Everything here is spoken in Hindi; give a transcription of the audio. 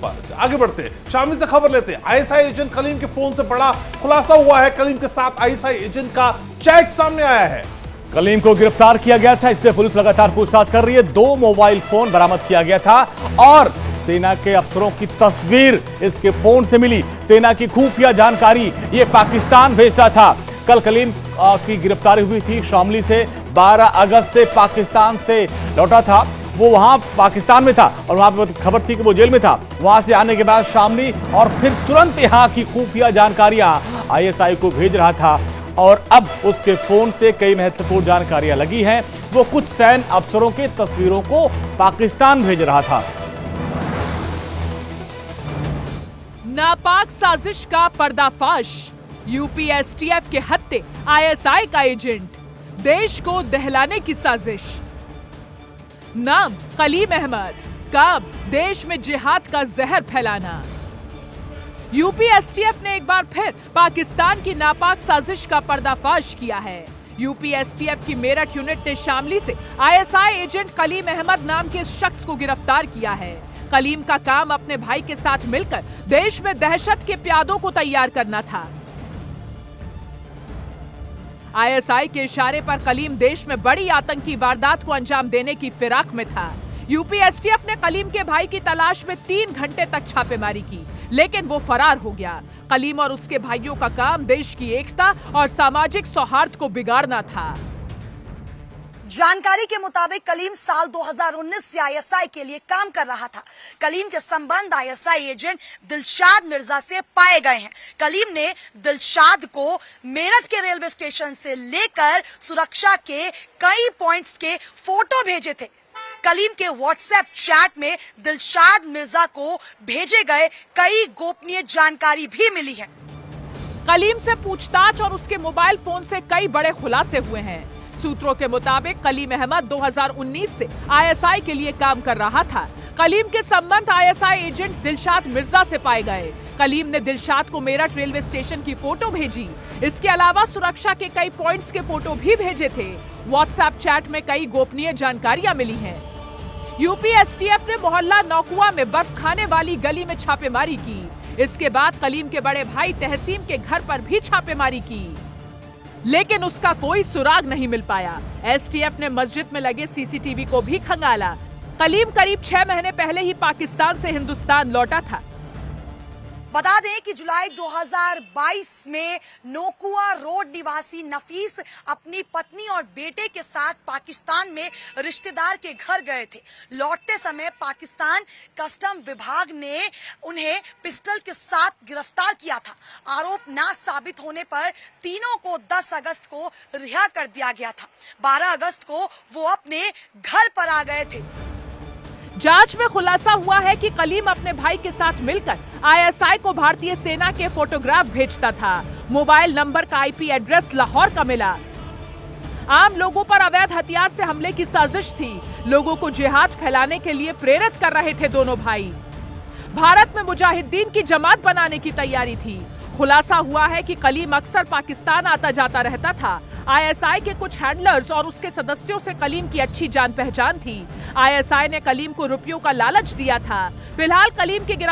आगे बढ़ते हैं, शामिल से खबर लेते हैं। आईएसआई एजेंट कलीम के फोन से बड़ा खुलासा हुआ है। कलीम के साथ आईएसआई एजेंट का चैट सामने आया है। कलीम को गिरफ्तार किया गया था, इससे पुलिस लगातार पूछताछ कर रही है। 2 मोबाइल फोन बरामद किया गया था और सेना के अफसरों की तस्वीर इसके फोन से मिली। सेना की खुफिया जानकारी ये पाकिस्तान भेजता था। कल कलीम की गिरफ्तारी हुई थी शामली से। 12 अगस्त से पाकिस्तान से लौटा था, वो वहां पाकिस्तान में था और वहां पर खबर थी कि वो जेल में था। वहां से आने के बाद शामली और फिर तुरंत यहां की खुफिया जानकारियां आईएसआई को भेज रहा था और अब उसके फोन से कई महत्वपूर्ण जानकारियां लगी हैं। वो कुछ सैन्य अफसरों के तस्वीरों को पाकिस्तान भेज रहा था। नापाक साजिश का पर्दाफाश, यूपी एसटीएफ के हत्थे आईएसआई का एजेंट, देश को दहलाने की साजिश। नाम कलीम अहमद, काम देश में जिहाद का जहर फैलाना। यूपी एसटीएफ ने एक बार फिर पाकिस्तान की नापाक साजिश का पर्दाफाश किया है। यूपी एसटीएफ की मेरठ यूनिट ने शामली से आईएसआई एजेंट कलीम अहमद नाम के इस शख्स को गिरफ्तार किया है। कलीम का काम अपने भाई के साथ मिलकर देश में दहशत के प्यादों को तैयार करना था। आईएसआई के इशारे पर कलीम देश में बड़ी आतंकी वारदात को अंजाम देने की फिराक में था। यूपी एसटीएफ ने कलीम के भाई की तलाश में 3 घंटे तक छापेमारी की, लेकिन वो फरार हो गया। कलीम और उसके भाइयों का काम देश की एकता और सामाजिक सौहार्द को बिगाड़ना था। जानकारी के मुताबिक कलीम साल 2019 से आईएसआई के लिए काम कर रहा था। कलीम के संबंध आईएसआई एजेंट दिलशाद मिर्जा से पाए गए हैं। कलीम ने दिलशाद को मेरठ के रेलवे स्टेशन से लेकर सुरक्षा के कई पॉइंट्स के फोटो भेजे थे। कलीम के व्हाट्सएप चैट में दिलशाद मिर्जा को भेजे गए कई गोपनीय जानकारी भी मिली है। कलीम से पूछताछ और उसके मोबाइल फोन से कई बड़े खुलासे हुए हैं। सूत्रों के मुताबिक कलीम अहमद 2019 से आईएसआई के लिए काम कर रहा था। कलीम के संबंध आईएसआई एजेंट दिलशाद मिर्जा से पाए गए। कलीम ने दिलशाद को मेरठ रेलवे स्टेशन की फोटो भेजी। इसके अलावा सुरक्षा के कई पॉइंट्स के फोटो भी भेजे थे। व्हाट्सएप चैट में कई गोपनीय जानकारियां मिली हैं। यूपी एसटीएफ ने मोहल्ला नौकुआ में बर्फ खाने वाली गली में छापेमारी की। इसके बाद कलीम के बड़े भाई तहसीम के घर पर भी छापेमारी की, लेकिन उसका कोई सुराग नहीं मिल पाया। एसटीएफ ने मस्जिद में लगे सीसीटीवी को भी खंगाला। कलीम करीब 6 महीने पहले ही पाकिस्तान से हिंदुस्तान लौटा था। बता दें कि जुलाई 2022 में नोकुआ रोड निवासी नफीस अपनी पत्नी और बेटे के साथ पाकिस्तान में रिश्तेदार के घर गए थे। लौटते समय पाकिस्तान कस्टम विभाग ने उन्हें पिस्टल के साथ गिरफ्तार किया था। आरोप ना साबित होने पर तीनों को 10 अगस्त को रिहा कर दिया गया था। 12 अगस्त को वो अपने घर पर आ गए थे। जांच में खुलासा हुआ है कि कलीम अपने भाई के साथ मिलकर आईएसआई को भारतीय सेना के फोटोग्राफ भेजता था। मोबाइल नंबर का आईपी एड्रेस लाहौर का मिला। आम लोगों पर अवैध हथियार से हमले की साजिश थी। लोगों को जिहाद फैलाने के लिए प्रेरित कर रहे थे दोनों भाई। भारत में मुजाहिदीन की जमात बनाने की तैयारी थी। खुलासा हुआ है कि कलीम अक्सर पाकिस्तान आता जाता रहता था। आईएसआई के कुछ हैंडलर्स और उसके सदस्यों से कलीम की अच्छी जान पहचान थी। आईएसआई ने कलीम को रुपयों का लालच दिया था। फिलहाल कलीम की